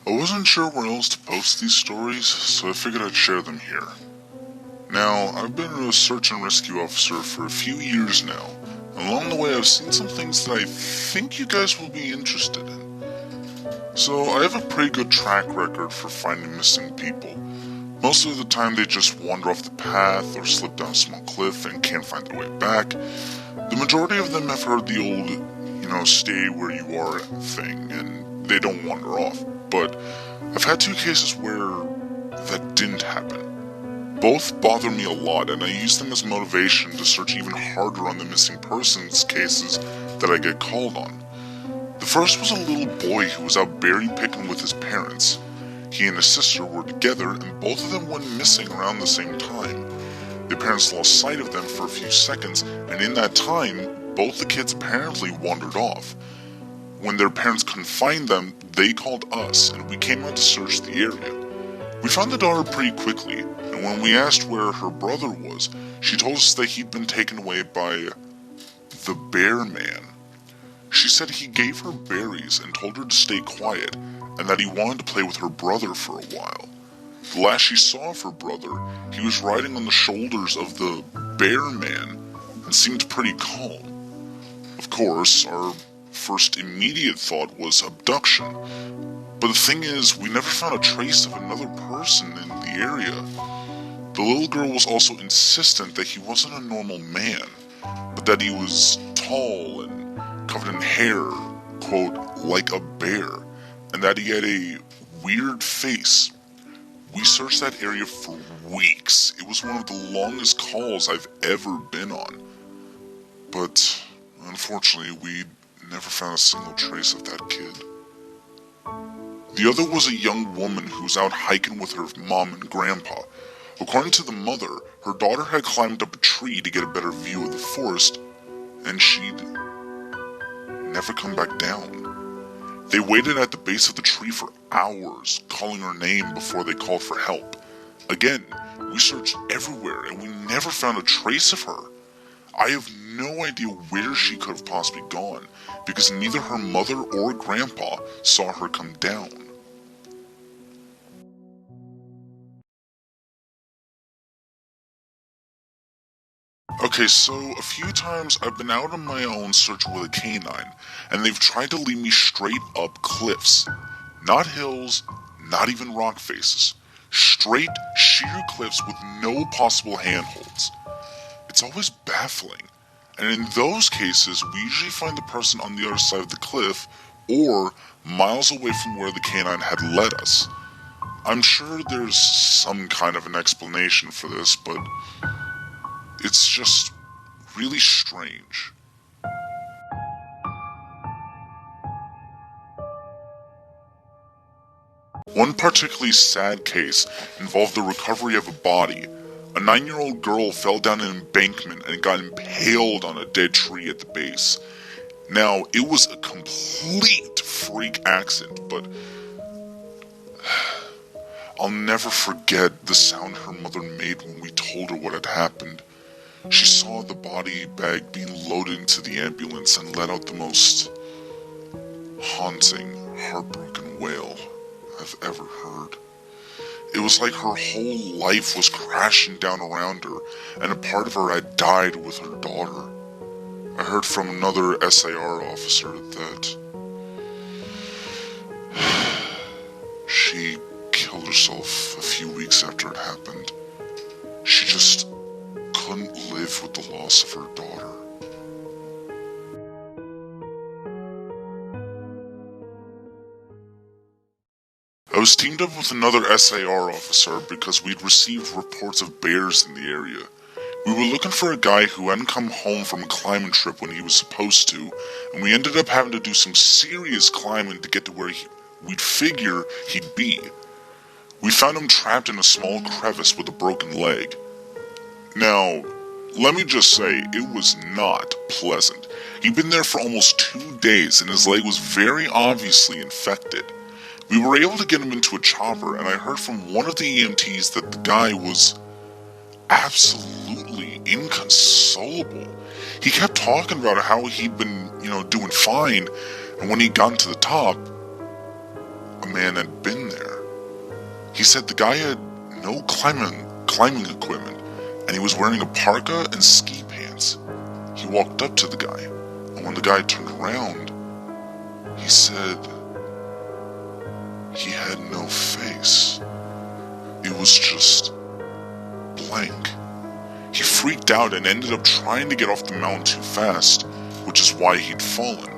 I wasn't sure where else to post these stories, so I figured I'd share them here. Now, I've been a search and rescue officer for a few years now, and along the way I've seen some things that I think you guys will be interested in. So, I have a pretty good track record for finding missing people. Most of the time they just wander off the path or slip down a small cliff and can't find their way back. The majority of them have heard the old, stay where you are thing, and they don't wander off. But I've had two cases where that didn't happen. Both bother me a lot, and I use them as motivation to search even harder on the missing persons cases that I get called on. The first was a little boy who was out berry picking with his parents. He and his sister were together, and both of them went missing around the same time. Their parents lost sight of them for a few seconds, and in that time, both the kids apparently wandered off. When their parents couldn't find them, they called us, and we came out to search the area. We found the daughter pretty quickly, and when we asked where her brother was, she told us that he'd been taken away by the bear man. She said he gave her berries and told her to stay quiet, and that he wanted to play with her brother for a while. The last she saw of her brother, he was riding on the shoulders of the bear man and seemed pretty calm. Of course, our first immediate thought was abduction, but the thing is, we never found a trace of another person in the area. The little girl was also insistent that he wasn't a normal man, but that he was tall and covered in hair, quote, like a bear, and that he had a weird face. We searched that area for weeks. It was one of the longest calls I've ever been on. But, unfortunately, we never found a single trace of that kid. The other was a young woman who was out hiking with her mom and grandpa. According to the mother, her daughter had climbed up a tree to get a better view of the forest, and she'd never come back down. They waited at the base of the tree for hours, calling her name before they called for help. Again, we searched everywhere and we never found a trace of her. I have no idea where she could have possibly gone, because neither her mother or grandpa saw her come down. Okay, so a few times I've been out on my own searching with a canine, and they've tried to lead me straight up cliffs. Not hills, not even rock faces. Straight, sheer cliffs with no possible handholds. It's always baffling, and in those cases, we usually find the person on the other side of the cliff, or miles away from where the canine had led us. I'm sure there's some kind of an explanation for this, but it's just really strange. One particularly sad case involved the recovery of a body. A 9-year-old girl fell down an embankment and got impaled on a dead tree at the base. Now, it was a complete freak accident, but I'll never forget the sound her mother made when we told her what had happened. She saw the body bag being loaded into the ambulance and let out the most haunting, heartbroken wail I've ever heard. It was like her whole life was crashing down around her, and a part of her had died with her daughter. I heard from another S.A.R. officer that she killed herself a few weeks after it happened. She just couldn't live with the loss of her daughter. I was teamed up with another S.A.R. officer because we'd received reports of bears in the area. We were looking for a guy who hadn't come home from a climbing trip when he was supposed to, and we ended up having to do some serious climbing to get to where we'd figure he'd be. We found him trapped in a small crevice with a broken leg. Now, let me just say, it was not pleasant. He'd been there for almost 2 days and his leg was very obviously infected. We were able to get him into a chopper, and I heard from one of the EMTs that the guy was absolutely inconsolable. He kept talking about how he'd been, doing fine, and when he got to the top, a man had been there. He said the guy had no climbing equipment, and he was wearing a parka and ski pants. He walked up to the guy, and when the guy turned around, he said he had no face. It was just blank. He freaked out and ended up trying to get off the mountain too fast, which is why he'd fallen.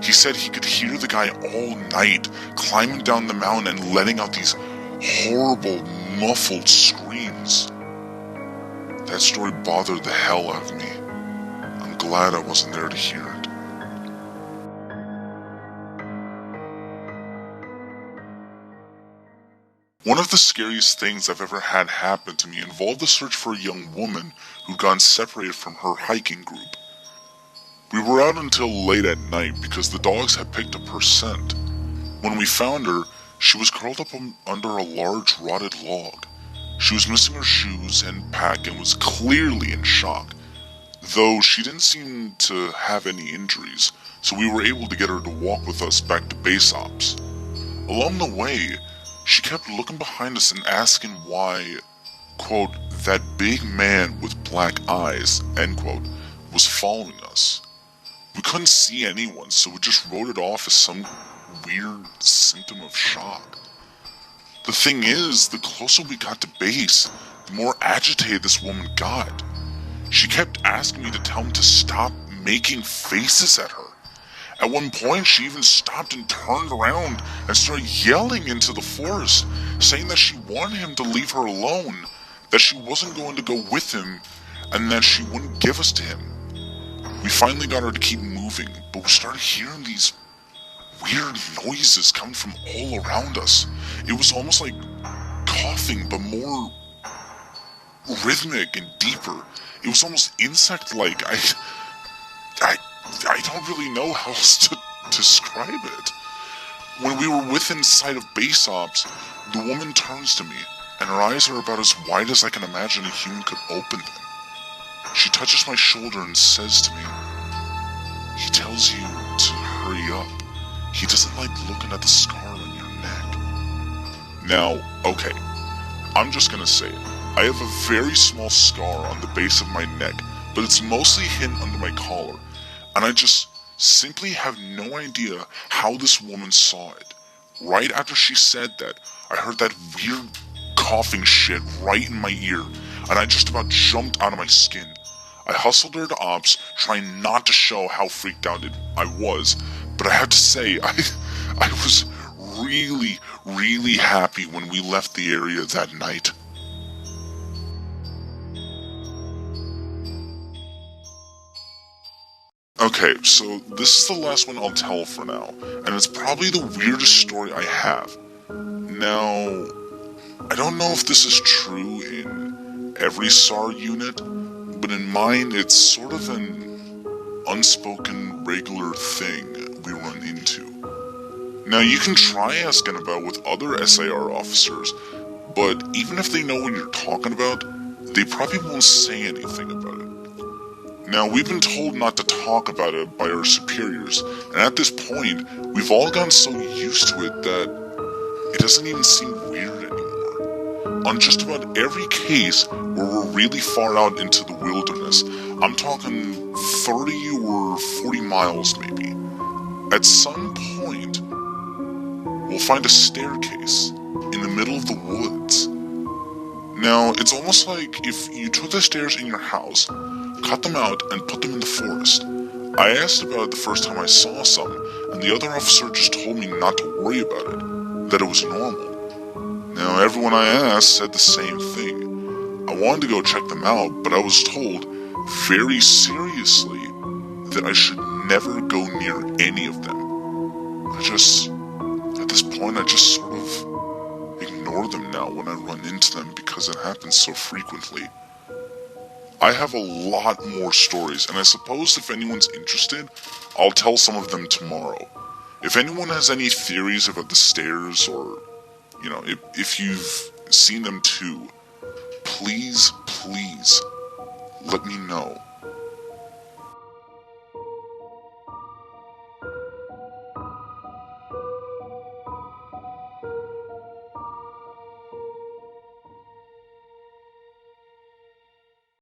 He said he could hear the guy all night climbing down the mountain and letting out these horrible, muffled screams. That story bothered the hell out of me. I'm glad I wasn't there to hear it. One of the scariest things I've ever had happen to me involved the search for a young woman who'd gotten separated from her hiking group. We were out until late at night because the dogs had picked up her scent. When we found her, she was curled up under a large rotted log. She was missing her shoes and pack and was clearly in shock, though she didn't seem to have any injuries, so we were able to get her to walk with us back to base ops. Along the way, she kept looking behind us and asking why, quote, that big man with black eyes, end quote, was following us. We couldn't see anyone, so we just wrote it off as some weird symptom of shock. The thing is, the closer we got to base, the more agitated this woman got. She kept asking me to tell him to stop making faces at her. At one point, she even stopped and turned around and started yelling into the forest, saying that she wanted him to leave her alone, that she wasn't going to go with him, and that she wouldn't give us to him. We finally got her to keep moving, but we started hearing these weird noises coming from all around us. It was almost like coughing, but more rhythmic and deeper. It was almost insect-like. I don't really know how else to describe it. When we were within sight of base ops, the woman turns to me, and her eyes are about as wide as I can imagine a human could open them. She touches my shoulder and says to me, "He tells you to hurry up. He doesn't like looking at the scar on your neck." Now, okay, I'm just gonna say it. I have a very small scar on the base of my neck, but it's mostly hidden under my collar, and I just simply have no idea how this woman saw it. Right after she said that, I heard that weird coughing shit right in my ear, and I just about jumped out of my skin. I hustled her to ops, trying not to show how freaked out I was, but I have to say, I was really, really happy when we left the area that night. Okay, so this is the last one I'll tell for now, and it's probably the weirdest story I have. Now, I don't know if this is true in every S.A.R unit, but in mine it's sort of an unspoken regular thing we run into. Now, you can try asking about with other S.A.R officers, but even if they know what you're talking about, they probably won't say anything about it. Now, we've been told not to talk about it by our superiors, and at this point, we've all gotten so used to it that it doesn't even seem weird anymore. On just about every case where we're really far out into the wilderness, I'm talking 30 or 40 miles maybe, at some point, we'll find a staircase in the middle of the woods. Now, it's almost like if you took the stairs in your house, cut them out, and put them in the forest. I asked about it the first time I saw some, and the other officer just told me not to worry about it, that it was normal. Now, everyone I asked said the same thing. I wanted to go check them out, but I was told, very seriously, that I should never go near any of them. At this point, I just sort of ignore them now when I run into them because it happens so frequently. I have a lot more stories, and I suppose if anyone's interested, I'll tell some of them tomorrow. If anyone has any theories about the stairs, or, if you've seen them too, please let me know.